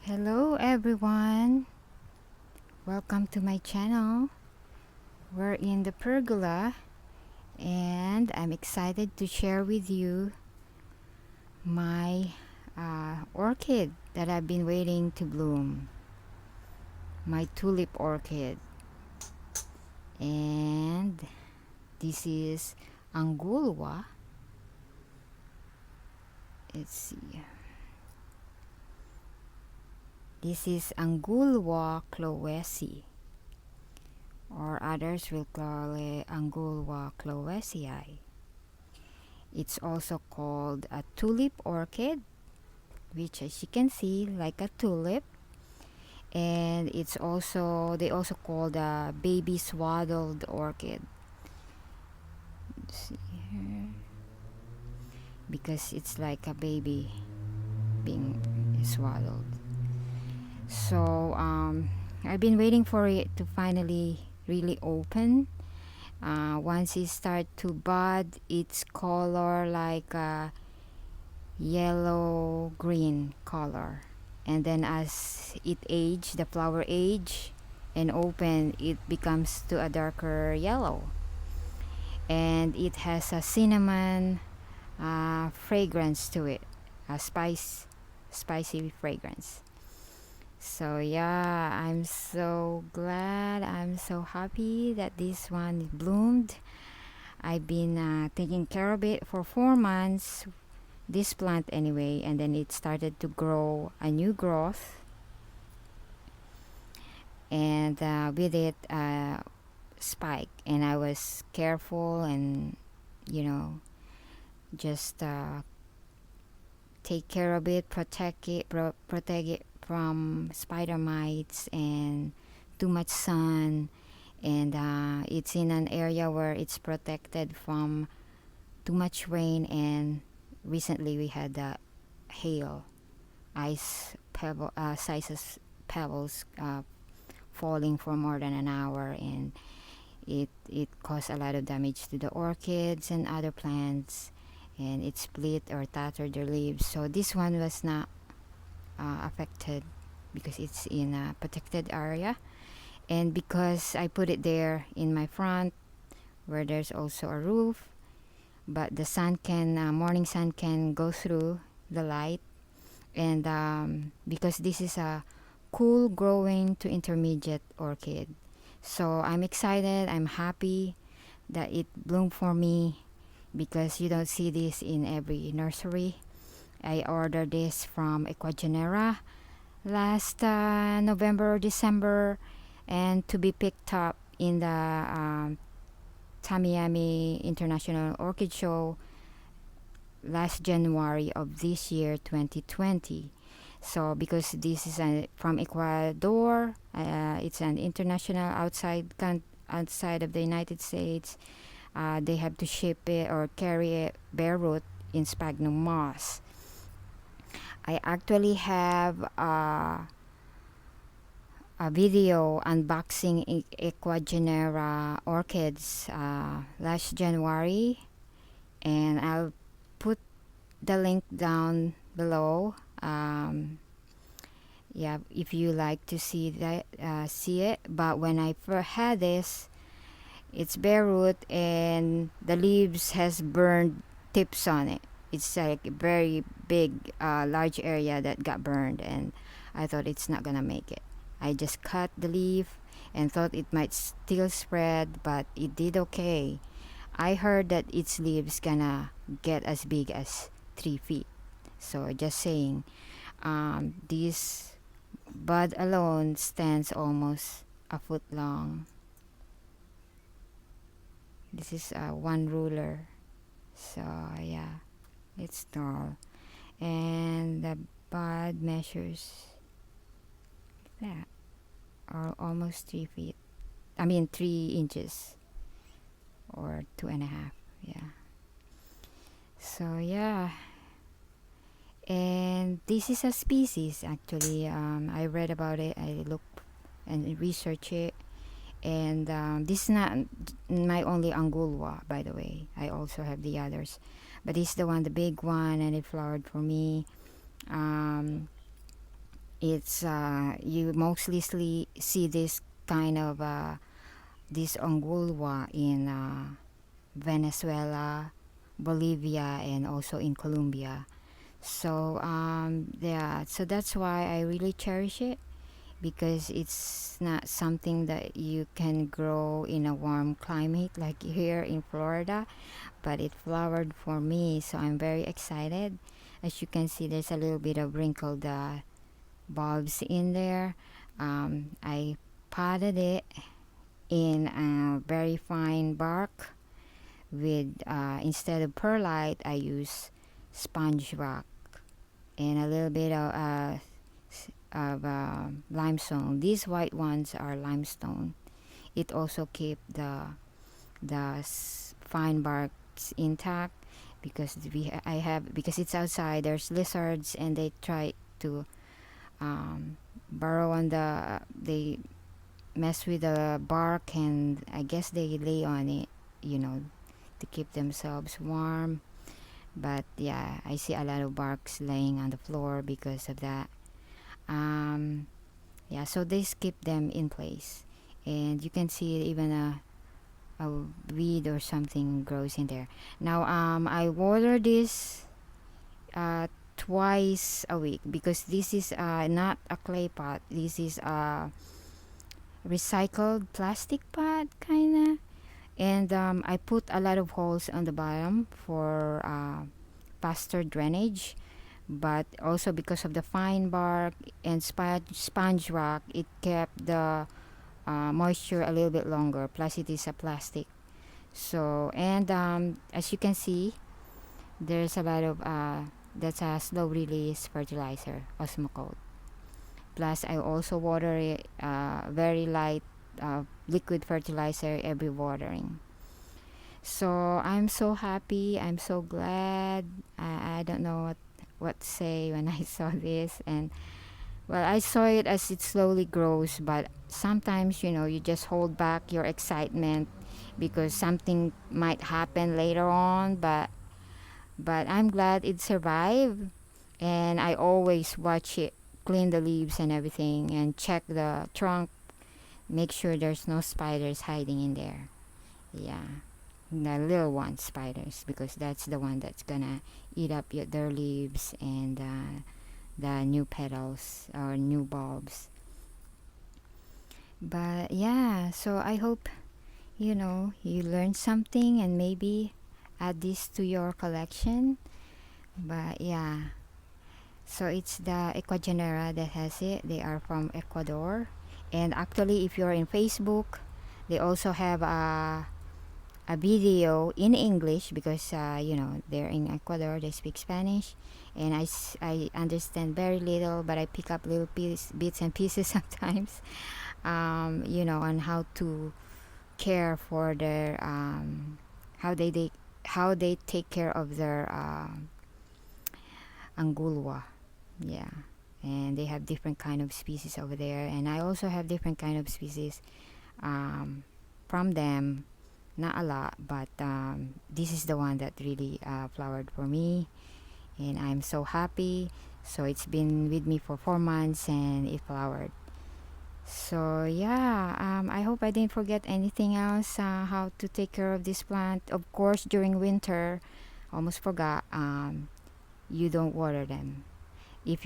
Hello everyone, welcome to my channel. We're in the pergola and I'm excited to share with you my orchid that I've been waiting to bloom, my tulip orchid. And this is Anguloa. Let's see. This is Anguloa clowesii, or others will call it Anguloa clowesii. It's also called a tulip orchid, which as you can see like a tulip, and they also call the baby swaddled orchid. Let's see here, because it's like a baby being swaddled. So I've been waiting for it to finally really open. Once it start to bud, its color like a yellow green color, and then as it age, the flower age and open, it becomes to a darker yellow, and it has a cinnamon fragrance to it, a spicy fragrance. So yeah, I'm so glad, I'm so happy that this one bloomed. I've been taking care of it for 4 months, this plant anyway, and then it started to grow a new growth, and with it spike, and I was careful and just take care of it, protect it from spider mites and too much sun, and it's in an area where it's protected from too much rain, and recently we had hail, ice pebble sizes pebbles falling for more than an hour, and it caused a lot of damage to the orchids and other plants, and it split or tattered their leaves. So this one was not affected because it's in a protected area, and because I put it there in my front where there's also a roof, but the sun can morning sun can go through the light, and because this is a cool growing to intermediate orchid, so I'm excited, I'm happy that it bloomed for me, because you don't see this in every nursery. I ordered this from Ecuagenera last November or December, and to be picked up in the Tamiami International Orchid Show last January of this year 2020. So because this is from Ecuador, it's an international outside of the United States, they have to ship it or carry it bare root in sphagnum moss. I actually have a video unboxing Ecuagenera orchids last January, and I'll put the link down below. Yeah, if you like to see that, see it. But when I first had this, it's bare root and the leaves has burned tips on it. It's like a very big large area that got burned, and I thought it's not gonna make it. I just cut the leaf and thought it might still spread, but it did okay. I heard that its leaves gonna get as big as 3 feet. So just saying, this bud alone stands almost a foot long. This is one ruler, so yeah, it's tall, and the bud measures that, or almost 3 feet. I mean 3 inches or 2.5. Yeah. So yeah, and this is a species actually. I read about it. I looked and researched it, and this is not my only Anguloa, by the way. I also have the others, but this is the big one, and it flowered for me. It's you mostly see this kind of this Anguloa in Venezuela, Bolivia, and also in Colombia. So yeah, so that's why I really cherish it, because it's not something that you can grow in a warm climate like here in Florida, but it flowered for me, so I'm very excited. As you can see, there's a little bit of wrinkled bulbs in there. I potted it in a very fine bark with instead of perlite I use sponge rock and a little bit of limestone. These white ones are limestone. It also keep the fine barks intact, because I have, because it's outside. There's lizards and they try to burrow on they mess with the bark, and I guess they lay on it, you know, to keep themselves warm. But yeah, I see a lot of barks laying on the floor because of that. Um, yeah, so they keep them in place, and you can see even a weed or something grows in there. Now, I water this uh, twice a week, because this is not a clay pot. This is a recycled plastic pot, kinda. And I put a lot of holes on the bottom for faster drainage, but also because of the fine bark and sponge rock, it kept the moisture a little bit longer. Plus, it is a plastic. So, and as you can see, there's a lot of that's a slow release fertilizer, Osmocote. Plus, I also water it very light liquid fertilizer every watering. So I'm so happy. I'm so glad. I don't know what to say when I saw this. And well, I saw it as it slowly grows, but sometimes, you know, you just hold back your excitement because something might happen later on. But I'm glad it survived, and I always watch it, clean the leaves and everything, and check the trunk, make sure there's no spiders hiding in there. Yeah, the little one spiders, because that's the one that's gonna eat up their leaves and the new petals or new bulbs. But yeah, so I hope, you know, you learned something and maybe add this to your collection. But yeah, so it's the Ecuagenera that has it. They are from Ecuador. And actually, if you're in Facebook, they also have a video in English, because you know, they're in Ecuador, they speak Spanish, and I understand very little, but I pick up little bits and pieces sometimes, you know, on how to care for their how how they take care of their Anguloa. Yeah, and they have different kind of species over there, and I also have different kind of species um, from them. Not a lot, but this is the one that really flowered for me, and I'm so happy. So it's been with me for 4 months, and it flowered. So yeah, I hope I didn't forget anything else. How to take care of this plant? Of course, during winter, almost forgot. You don't water them. If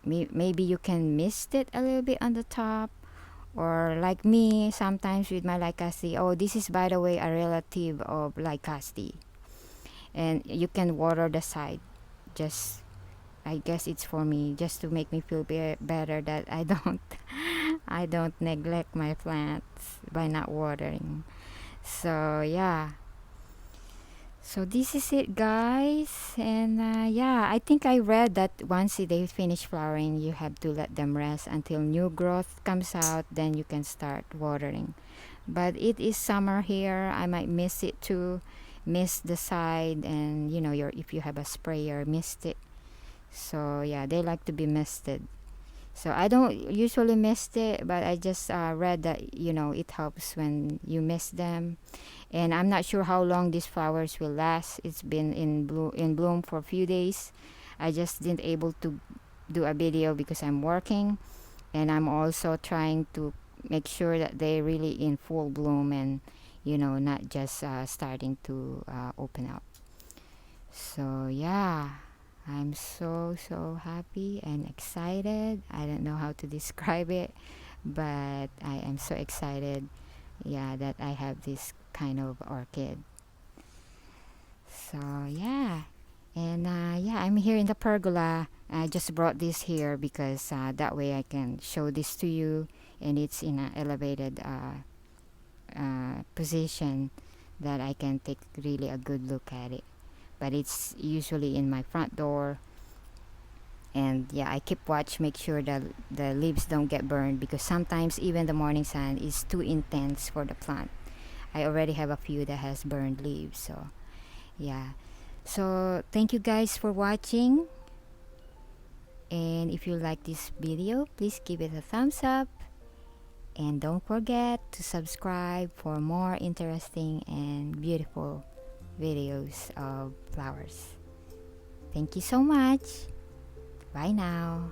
maybe you can mist it a little bit on the top, or like me, sometimes with my lycaste. Oh, this is, by the way, a relative of lycaste, and you can water the side. Just, I guess it's for me, just to make me feel better that I don't I don't neglect my plants by not watering. So yeah, so this is it, guys. And yeah, I think I read that once they finish flowering, you have to let them rest until new growth comes out. Then you can start watering. But it is summer here. I might miss it too. Miss the side, and you know, your if you have a sprayer, mist it. So yeah, they like to be misted. So I don't usually mist it, but I just read that, you know, it helps when you mist them. And I'm not sure how long these flowers will last. It's been in bloom for a few days. I just didn't able to do a video because I'm working, and I'm also trying to make sure that they're really in full bloom and not just starting to open up. So yeah, I'm so happy and excited. I don't know how to describe it, but I am so excited, yeah, that I have this kind of orchid. So yeah, and yeah, I'm here in the pergola. I just brought this here because that way I can show this to you, and it's in an elevated position that I can take really a good look at it. But it's usually in my front door, and yeah, I keep watch, make sure that the leaves don't get burned, because sometimes even the morning sun is too intense for the plant. I already have a few that has burned leaves. So yeah, so thank you guys for watching, and if you like this video, please give it a thumbs up, and don't forget to subscribe for more interesting and beautiful videos of flowers. Thank you so much. Bye now.